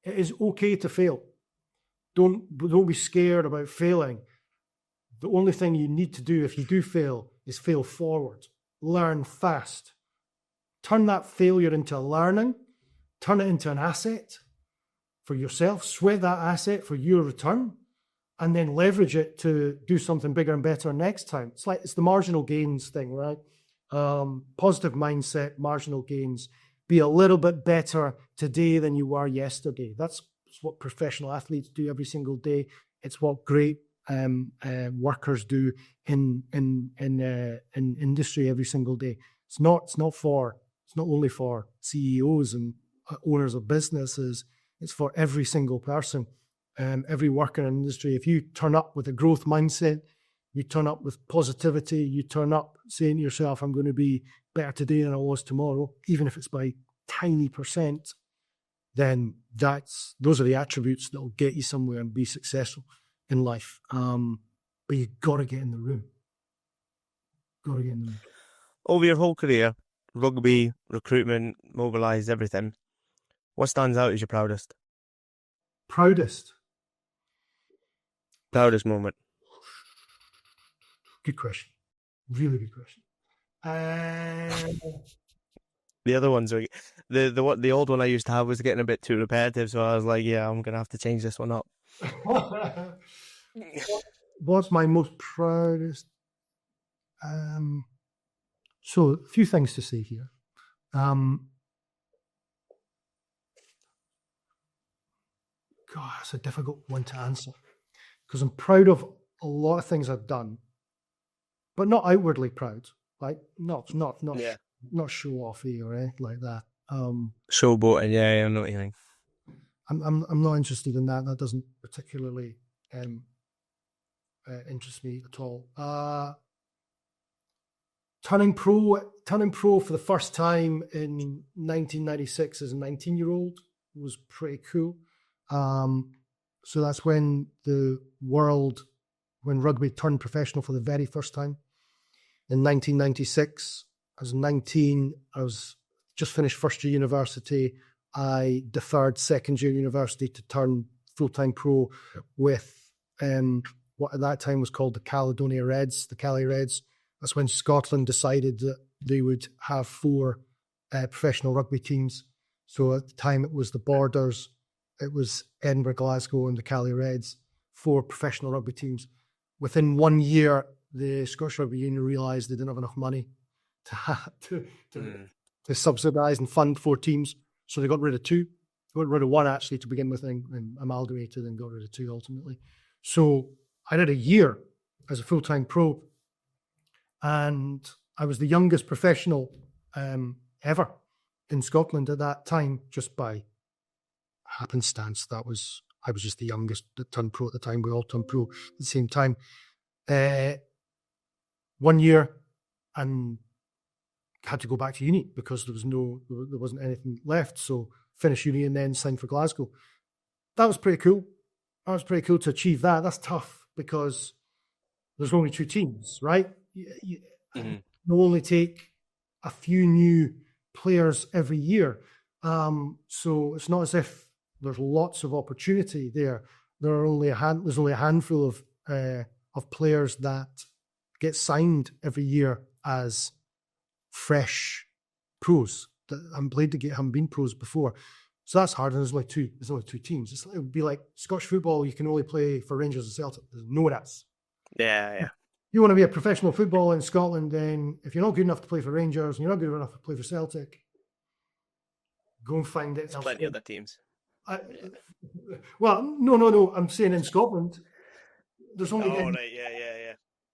It is okay to fail. Don't be scared about failing. The only thing you need to do if you do fail is fail forward. Learn fast. Turn that failure into learning. Turn it into an asset for yourself. Sweat that asset for your return, and then leverage it to do something bigger and better next time. It's the marginal gains thing, right? Positive mindset, marginal gains. Be a little bit better today than you were yesterday. That's what professional athletes do every single day. It's what great workers do in industry every single day. It's not only for CEOs and owners of businesses. It's for every single person, every worker in industry. If you turn up with a growth mindset, you turn up with positivity, you turn up saying to yourself, I'm going to be better today than I was tomorrow, even if it's by tiny percent, then those are the attributes that will get you somewhere and be successful in life. But you've got to get in the room. Over your whole career, rugby, recruitment, mobilised, everything, what stands out as your proudest? Proudest moment? Good question. Really good question. The other ones are the old one I used to have was getting a bit too repetitive, so I was like, yeah, I'm gonna have to change this one up. What's my most proudest? So a few things to say here. God, that's a difficult one to answer because I'm proud of a lot of things I've done, but not outwardly proud. Like not show offy or anything like that. Showboating, yeah, I know what you mean. I'm not interested in that. That doesn't particularly interest me at all. Turning pro for the first time in 1996 as a 19-year-old was pretty cool. So that's when when rugby turned professional for the very first time. In 1996, I was 19. I was just finished first year university. I deferred second year university to turn full-time pro with what at that time was called the Caledonia Reds, the Cali Reds. That's when Scotland decided that they would have 4 professional rugby teams. So at the time it was the Borders, it was Edinburgh, Glasgow and the Cali Reds, 4 professional rugby teams. Within 1 year, the Scottish Rugby Union realised they didn't have enough money to subsidise and fund 4 teams. So they got rid of 2. They got rid of 1 actually to begin with and amalgamated and got rid of 2 ultimately. So I did a year as a full-time pro and I was the youngest professional ever in Scotland at that time, just by happenstance. I was just the youngest that turned pro at the time. We all turned pro at the same time. 1 year and had to go back to uni because there wasn't anything left. So finished uni and then signed for Glasgow. That was pretty cool. That was pretty cool to achieve that. That's tough because there's only 2 teams, right? They'll only take a few new players every year. So it's not as if there's lots of opportunity there. There's only a handful of players that get signed every year as fresh pros that haven't been pros before. So that's hard, and there's only two teams. It would be like Scottish football, you can only play for Rangers and Celtic. There's no one else. Yeah. You want to be a professional footballer in Scotland, then if you're not good enough to play for Rangers and you're not good enough to play for Celtic, go and find it. There's plenty of other teams. Well, no. I'm saying in Scotland, there's only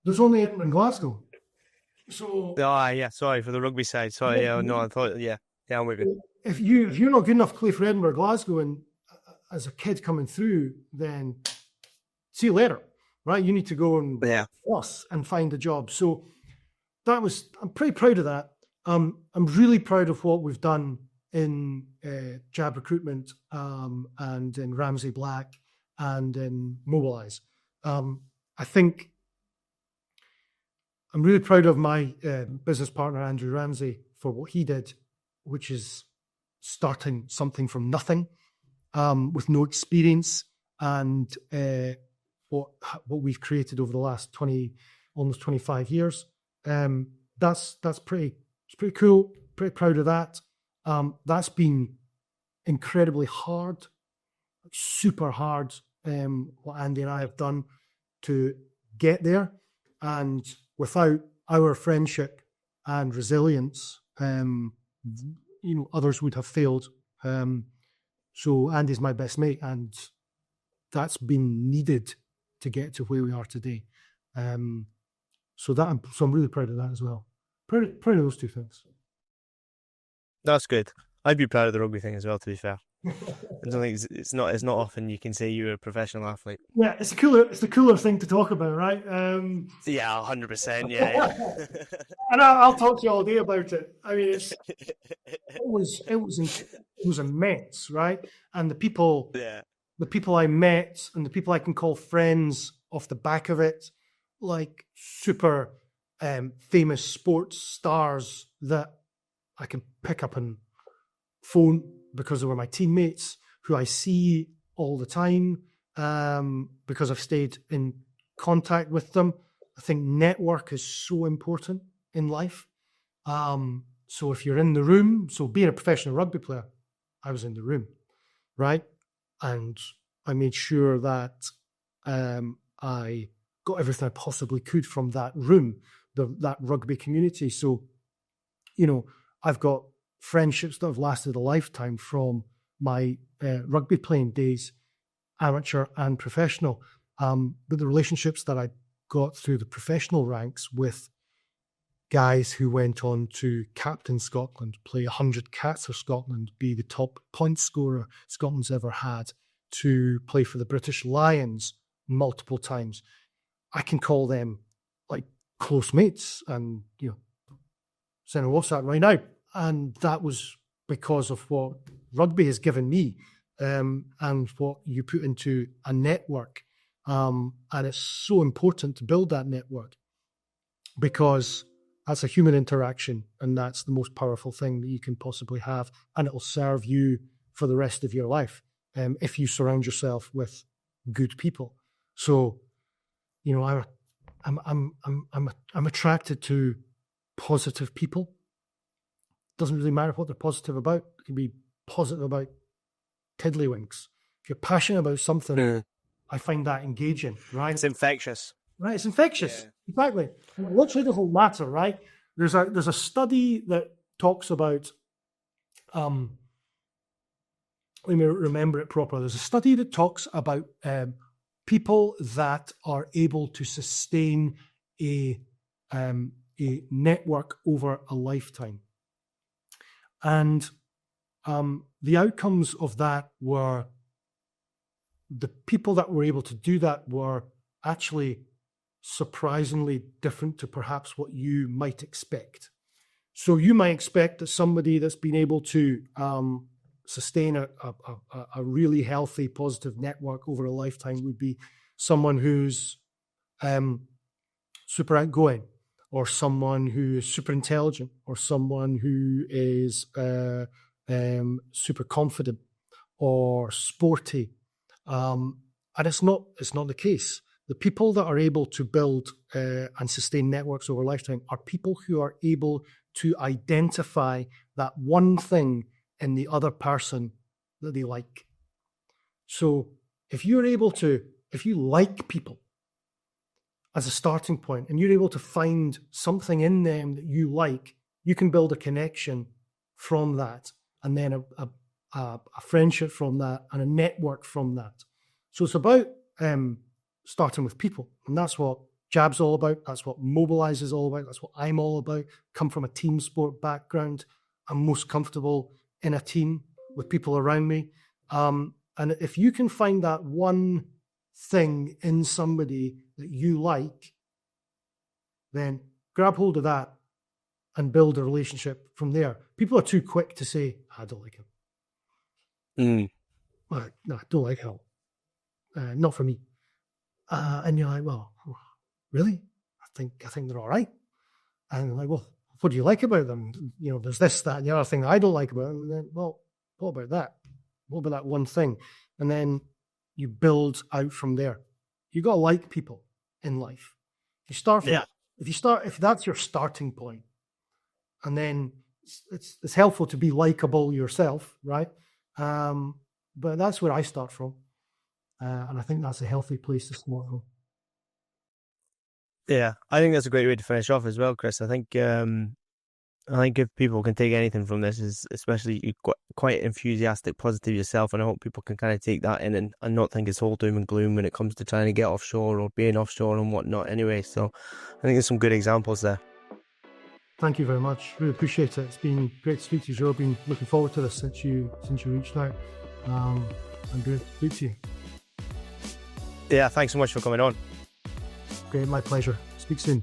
there's only Edinburgh and Glasgow. So sorry for the rugby side. Sorry, I thought I'm with you. If you're not good enough to play for Edinburgh, Glasgow, and as a kid coming through, then see you later, right? You need to go and and find a job. So I'm pretty proud of that. I'm really proud of what we've done in Jab Recruitment and in Ramsey Black and in Mobilise. I think I'm really proud of my business partner, Andrew Ramsey, for what he did, which is starting something from nothing with no experience, and what we've created over the last almost 25 years. That's pretty cool. Pretty proud of that. That's been incredibly hard, super hard. What Andy and I have done to get there, and without our friendship and resilience, others would have failed. So Andy's my best mate, and that's been needed to get to where we are today. So I'm really proud of that as well. Proud of those two things. That's good. I'd be proud of the rugby thing as well, to be fair. I don't think it's not often you can say you're a professional athlete. Yeah, it's the cooler thing to talk about, right? Yeah, 100%. Yeah. And I'll talk to you all day about it. I mean, it was immense, right? And the people I met and the people I can call friends off the back of it, like super famous sports stars that I can pick up and phone because they were my teammates, who I see all the time because I've stayed in contact with them. I think network is so important in life. So if you're in the room, so being a professional rugby player, I was in the room, right? And I made sure that I got everything I possibly could from that room, that rugby community. So, I've got friendships that have lasted a lifetime from my rugby playing days, amateur and professional. But the relationships that I got through the professional ranks with guys who went on to captain Scotland, play 100 cats for Scotland, be the top point scorer Scotland's ever had, to play for the British Lions multiple times. I can call them like close mates and, send a WhatsApp right now. And that was because of what rugby has given me and what you put into a network. And it's so important to build that network because that's a human interaction and that's the most powerful thing that you can possibly have. And it will serve you for the rest of your life if you surround yourself with good people. So, I'm attracted to positive people. Doesn't really matter what they're positive about. It can be positive about tiddlywinks. If you're passionate about something, I find that engaging, right? It's infectious. Right, it's infectious. Yeah. Exactly. It literally doesn't matter, right? There's a study that talks about, let me remember it properly. There's a study that talks about people that are able to sustain a network over a lifetime. And the outcomes of that were the people that were able to do that were actually surprisingly different to perhaps what you might expect. So you might expect that somebody that's been able to sustain a really healthy, positive network over a lifetime would be someone who's super outgoing, or someone who is super intelligent, or someone who is super confident or sporty. And it's not the case. The people that are able to build and sustain networks over a lifetime are people who are able to identify that one thing in the other person that they like. So if you like people as a starting point and you're able to find something in them that you like, you can build a connection from that, and then a friendship from that, and a network from that. So it's about starting with people, and that's what Jab's all about. That's what Mobilize is all about. That's what I'm all about. Come from a team sport background. I'm most comfortable in a team with people around me. And if you can find that one thing in somebody that you like, then grab hold of that and build a relationship from there. People are too quick to say, I don't like him. No, I don't like him. Not for me. And you're like, well, really? I think they're all right. And I'm like, well, what do you like about them? There's this, that, and the other thing that I don't like about them. And then, well, what about that? What about that one thing? And then you build out from there. You got to like people in life. If that's your starting point, and then it's helpful to be likable yourself, right? But that's where I start from, and I think that's a healthy place to start from. Yeah, I think that's a great way to finish off as well, Chris. I think if people can take anything from this, is especially you're quite enthusiastic, positive yourself, and I hope people can kind of take that in and not think it's all doom and gloom when it comes to trying to get offshore or being offshore and whatnot anyway. So I think there's some good examples there. Thank you very much. Really appreciate it. It's been great to speak to you, Joe. I've been looking forward to this since you reached out. And good to speak to you. Yeah, thanks so much for coming on. Great, my pleasure. Speak soon.